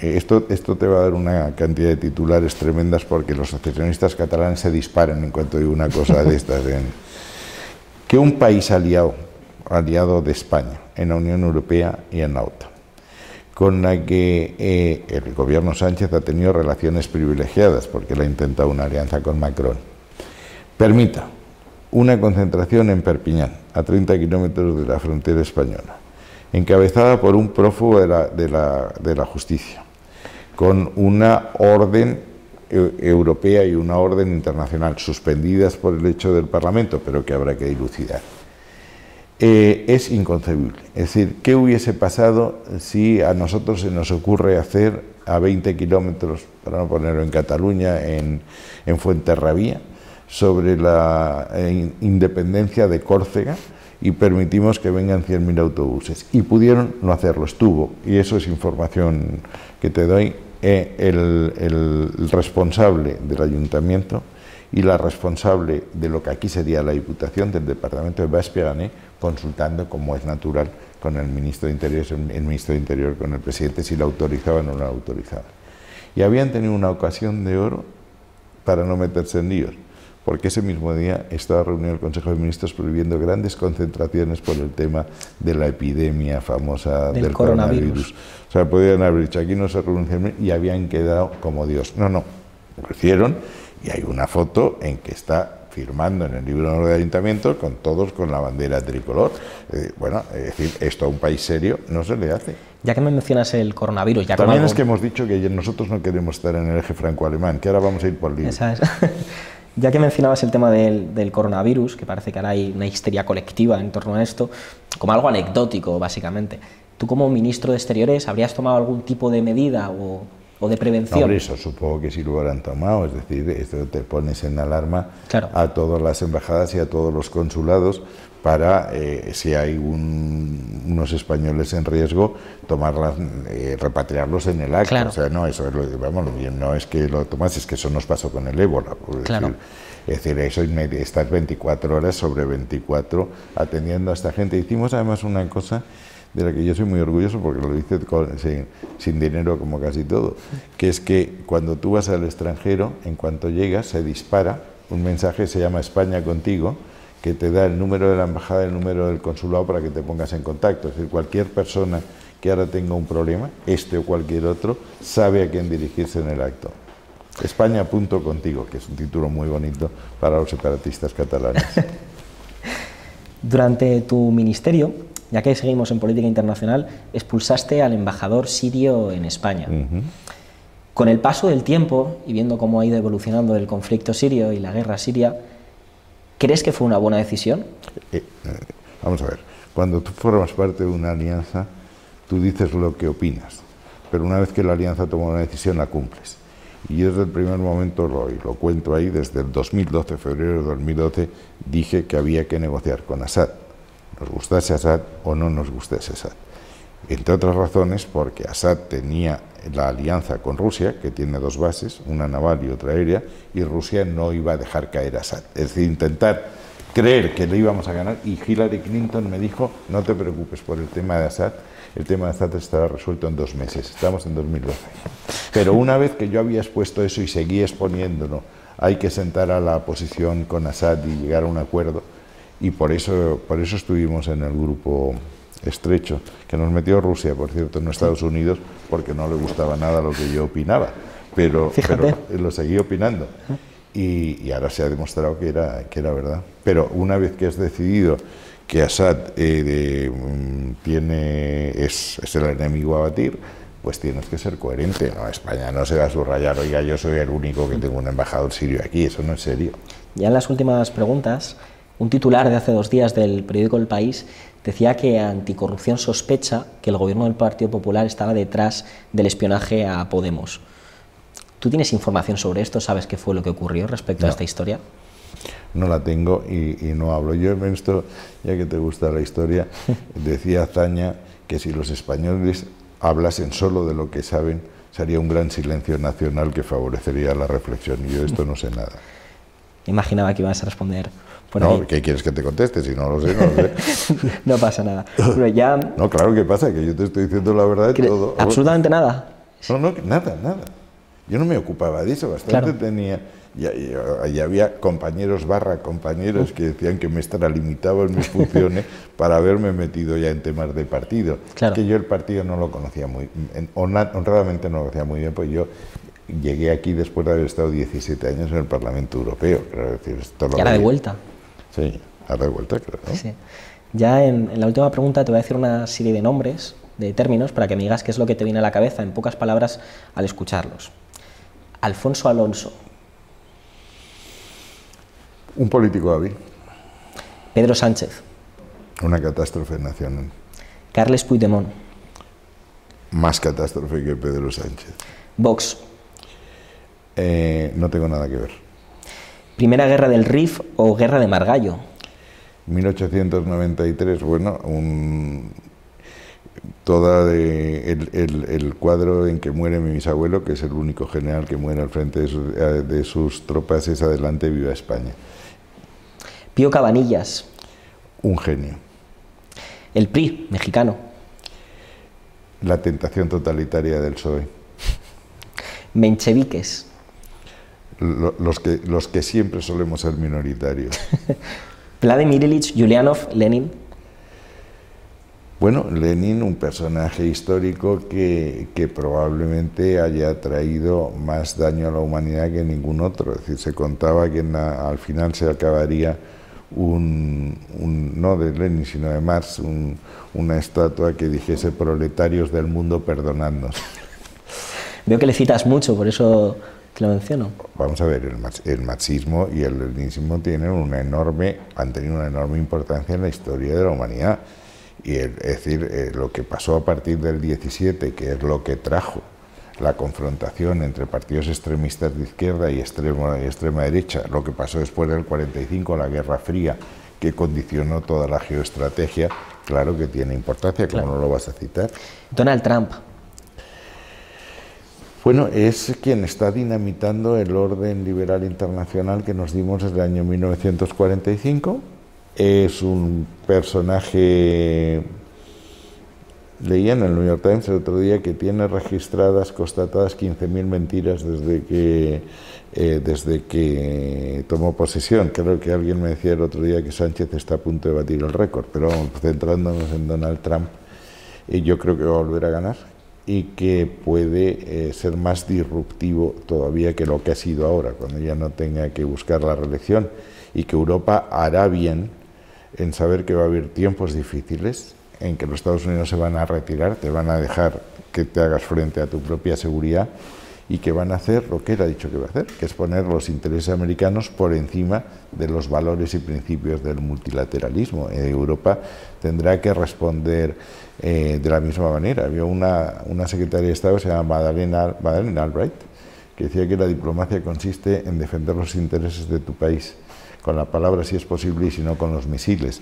esto te va a dar una cantidad de titulares tremendas porque los secesionistas catalanes se disparan en cuanto digo una cosa de estas. Que un país aliado de España en la Unión Europea y en la OTAN, con la que el gobierno Sánchez ha tenido relaciones privilegiadas porque le ha intentado una alianza con Macron, permita una concentración en Perpiñán, a 30 kilómetros de la frontera española, encabezada por un prófugo de la justicia, con una orden europea y una orden internacional, suspendidas por el hecho del Parlamento, pero que habrá que dilucidar. Es inconcebible. Es decir, ¿qué hubiese pasado si a nosotros se nos ocurre hacer a 20 kilómetros, para no ponerlo en Cataluña, en Fuenterrabía, sobre la independencia de Córcega, y permitimos que vengan 100.000 autobuses? Y pudieron no hacerlo, estuvo, y eso es información que te doy, el responsable del ayuntamiento y la responsable de lo que aquí sería la Diputación del departamento de Baix-Pigané, consultando, como es natural, con el ministro de Interior, con el presidente, si lo autorizaban o no lo autorizaban. Y habían tenido una ocasión de oro para no meterse en líos, porque ese mismo día estaba reunido el Consejo de Ministros prohibiendo grandes concentraciones por el tema de la epidemia famosa del coronavirus. O sea, podían haber dicho, aquí no se renuncian, y habían quedado como Dios. No, lo hicieron, y hay una foto en que está firmando en el libro de honor del ayuntamiento con todos con la bandera tricolor. Bueno, es decir, esto a un país serio no se le hace. Ya que me mencionas el coronavirus... También es que hemos dicho que nosotros no queremos estar en el eje franco-alemán, que ahora vamos a ir por libre. Esa es. Ya que mencionabas el tema del coronavirus, que parece que ahora hay una histeria colectiva en torno a esto, como algo anecdótico, básicamente. ¿Tú como ministro de Exteriores habrías tomado algún tipo de medida o de prevención? No, hombre, eso supongo que sí lo habrán tomado, es decir, esto te pones en alarma a todas las embajadas y a todos los consulados para, si hay unos españoles en riesgo, tomarlas, repatriarlos en el acto. Claro. O sea, no, eso es no es que lo tomas, es que eso nos pasó con el ébola. Claro. Es decir, eso estar 24 horas sobre 24 atendiendo a esta gente. Hicimos además una cosa de la que yo soy muy orgulloso, porque lo hice sin dinero como casi todo, que es que cuando tú vas al extranjero, en cuanto llegas, se dispara un mensaje, se llama España contigo, que te da el número de la embajada, el número del consulado para que te pongas en contacto. Es decir, cualquier persona que ahora tenga un problema, este o cualquier otro, sabe a quién dirigirse en el acto. España.contigo, que es un título muy bonito para los separatistas catalanes. Durante tu ministerio, ya que seguimos en política internacional, expulsaste al embajador sirio en España. Con el paso del tiempo y viendo cómo ha ido evolucionando el conflicto sirio y la guerra siria, ¿crees que fue una buena decisión? Vamos a ver, cuando tú formas parte de una alianza, tú dices lo que opinas, pero una vez que la alianza toma una decisión, la cumples. Y yo desde el primer momento, lo cuento ahí, desde el 2012, febrero de 2012, dije que había que negociar con Assad. Nos gustase Assad o no nos gustase Assad. Entre otras razones porque Assad tenía la alianza con Rusia, que tiene dos bases, una naval y otra aérea, y Rusia no iba a dejar caer a Assad. Es decir, intentar creer que le íbamos a ganar, y Hillary Clinton me dijo, no te preocupes por el tema de Assad, el tema de Assad estará resuelto en 2 meses, estamos en 2012. Pero una vez que yo había expuesto eso y seguí exponiéndolo, hay que sentar a la oposición con Assad y llegar a un acuerdo, y por eso estuvimos en el grupo estrecho, que nos metió Rusia, por cierto, no Estados Unidos, porque no le gustaba nada lo que yo opinaba, pero lo seguí opinando. Y ahora se ha demostrado que era verdad. Pero una vez que has decidido que Assad es el enemigo a batir, pues tienes que ser coherente. No, España no se va a subrayar, oiga, yo soy el único que tengo un embajador sirio aquí, eso no es serio. Ya en las últimas preguntas, un titular de hace 2 días del periódico El País decía que Anticorrupción sospecha que el gobierno del Partido Popular estaba detrás del espionaje a Podemos. ¿Tú tienes información sobre esto? ¿Sabes qué fue lo que ocurrió respecto a esta historia? No la tengo y no hablo. Yo en esto, ya que te gusta la historia, decía Azaña que si los españoles hablasen solo de lo que saben, sería un gran silencio nacional que favorecería la reflexión. Y yo esto no sé nada. Imaginaba que ibas a responder por no, ahí. ¿Qué quieres que te conteste? Si no lo sé, no lo sé. No pasa nada. Pero ya... No, claro que pasa, que yo te estoy diciendo la verdad de todo. ¿Absolutamente nada? No, nada. Yo no me ocupaba de eso, bastante tenía... Y había compañeros que decían que me extralimitaba en mis funciones para haberme metido ya en temas de partido. Claro. Que yo el partido no lo conocía honradamente no lo conocía muy bien, pues yo llegué aquí después de haber estado 17 años en el Parlamento Europeo. Claro, es decir, esto ¿Y ahora de vuelta? Sí, ahora de vuelta, claro. Sí. Ya en la última pregunta te voy a decir una serie de nombres, de términos, para que me digas qué es lo que te viene a la cabeza, en pocas palabras, al escucharlos. Alfonso Alonso. Un político hábil. Pedro Sánchez. Una catástrofe nacional. Carles Puigdemont. Más catástrofe que Pedro Sánchez. Vox. No tengo nada que ver. ¿Primera guerra del Rif o guerra de Margallo? 1893, bueno, el cuadro en que muere mi bisabuelo, que es el único general que muere al frente de sus tropas, es Adelante, viva España. Pío Cabanillas. Un genio. El PRI, mexicano. La tentación totalitaria del PSOE. Mencheviques. Los que siempre solemos ser minoritarios. Vladimir Ilich Ulyanov, Lenin. Bueno, Lenin, un personaje histórico que probablemente haya traído más daño a la humanidad que ningún otro. Es decir, se contaba que al final se acabaría no de Lenin, sino de Marx, una estatua que dijese proletarios del mundo, perdonadnos. Veo que le citas mucho, por eso que lo menciono. Vamos a ver, el marxismo y el leninismo han tenido una enorme importancia en la historia de la humanidad. Y es decir, lo que pasó a partir del 17, que es lo que trajo la confrontación entre partidos extremistas de izquierda y extrema derecha, lo que pasó después del 45, la Guerra Fría, que condicionó toda la geoestrategia, claro que tiene importancia, ¿cómo no lo vas a citar? Donald Trump. Bueno, es quien está dinamitando el orden liberal internacional que nos dimos desde el año 1945. Es un personaje, leía en el New York Times el otro día, que tiene registradas, constatadas 15.000 mentiras desde que tomó posesión. Creo que alguien me decía el otro día que Sánchez está a punto de batir el récord, pero vamos, centrándonos en Donald Trump, yo creo que va a volver a ganar y que puede ser más disruptivo todavía que lo que ha sido ahora, cuando ya no tenga que buscar la reelección, y que Europa hará bien en saber que va a haber tiempos difíciles, en que los Estados Unidos se van a retirar, te van a dejar que te hagas frente a tu propia seguridad, y que van a hacer lo que él ha dicho que va a hacer, que es poner los intereses americanos por encima de los valores y principios del multilateralismo. Europa tendrá que responder de la misma manera. Había una secretaria de Estado que se llama Madeleine Albright, que decía que la diplomacia consiste en defender los intereses de tu país, con la palabra si es posible y si no con los misiles.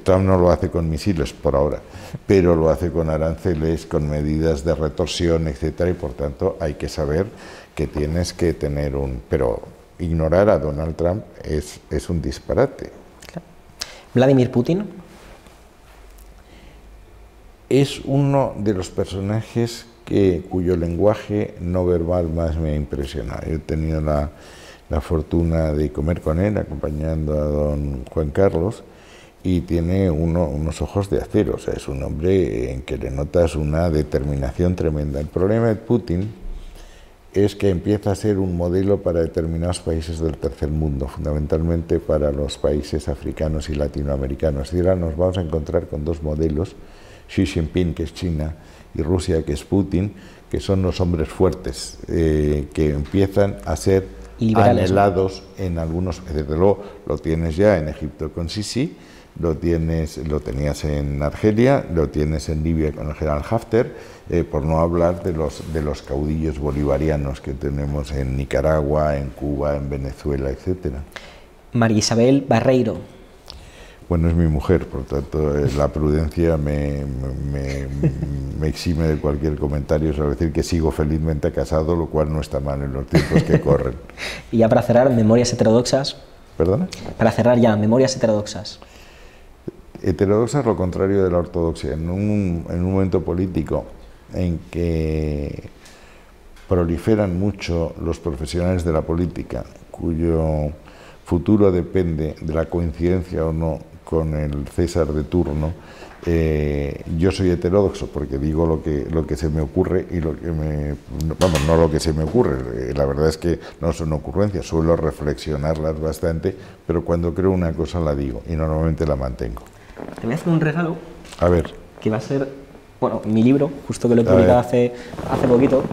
Trump no lo hace con misiles por ahora, pero lo hace con aranceles, con medidas de retorsión, etcétera, y por tanto hay que saber que tienes que tener pero ignorar a Donald Trump es un disparate. Claro. Vladimir Putin es uno de los personajes cuyo lenguaje no verbal más me ha impresionado. Yo he tenido la fortuna de comer con él, acompañando a don Juan Carlos, y tiene unos ojos de acero. O sea, es un hombre en que le notas una determinación tremenda. El problema de Putin es que empieza a ser un modelo para determinados países del tercer mundo, fundamentalmente para los países africanos y latinoamericanos. Y ahora nos vamos a encontrar con dos modelos: Xi Jinping, que es China, y Rusia, que es Putin, que son los hombres fuertes, que empiezan a ser anhelados en algunos. Desde luego lo tienes ya en Egipto con Sisi, lo tenías en Argelia, lo tienes en Libia con el general Haftar, por no hablar de los caudillos bolivarianos que tenemos en Nicaragua, en Cuba, en Venezuela, etcétera. María Isabel Barreiro. Bueno, es mi mujer, por tanto la prudencia me exime de cualquier comentario sobre decir que sigo felizmente casado, lo cual no está mal en los tiempos que corren. Y ya para cerrar, memorias heterodoxas. ¿Perdona? Para cerrar ya, memorias heterodoxas. Heterodoxa es lo contrario de la ortodoxia. En un momento político en que proliferan mucho los profesionales de la política, cuyo futuro depende de la coincidencia o no con el César de turno, yo soy heterodoxo porque digo lo que se me ocurre y lo que no lo que se me ocurre, la verdad es que no son ocurrencias, suelo reflexionarlas bastante, pero cuando creo una cosa la digo y normalmente la mantengo. Te voy a hacer un regalo. A ver. Que va a ser, bueno, mi libro, justo que lo he publicado hace poquito.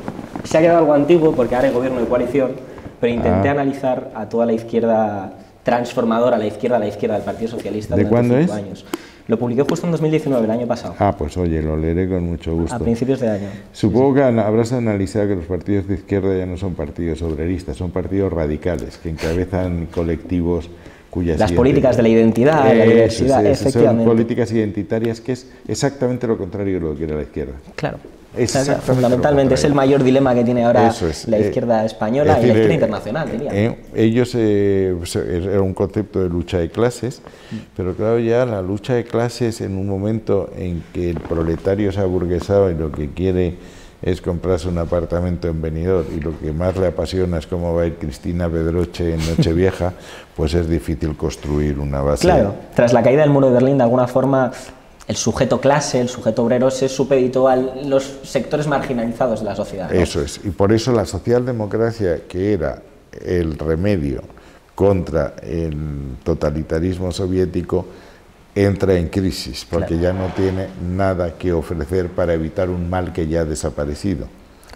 Se ha quedado algo antiguo porque ahora hay gobierno de coalición, pero intenté analizar a toda la izquierda transformadora, la izquierda del Partido Socialista. ¿De cuándo es? Años. Lo publiqué justo en 2019, el año pasado. Pues oye, lo leeré con mucho gusto. A principios de año. Supongo que habrás analizado que los partidos de izquierda ya no son partidos obreristas, son partidos radicales, que encabezan colectivos cuyas... Las políticas de la identidad, la diversidad, efectivamente. Son políticas identitarias, que es exactamente lo contrario de lo que quiere la izquierda. Claro. Fundamentalmente es el mayor dilema que tiene ahora la izquierda española y la izquierda internacional, diría. Ellos era un concepto de lucha de clases, pero claro, ya la lucha de clases en un momento en que el proletario se ha aburguesado y lo que quiere es comprarse un apartamento en Benidorm y lo que más le apasiona es cómo va a ir Cristina Pedroche en Nochevieja, pues es difícil construir una base. Claro, tras la caída del muro de Berlín, de alguna forma, el sujeto clase, el sujeto obrero, se supeditó a los sectores marginalizados de la sociedad, ¿no? Eso es, y por eso la socialdemocracia, que era el remedio contra el totalitarismo soviético, entra en crisis, porque ya no tiene nada que ofrecer para evitar un mal que ya ha desaparecido.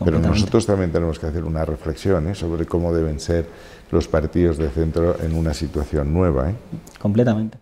Pero nosotros también tenemos que hacer una reflexión sobre cómo deben ser los partidos de centro en una situación nueva. Completamente.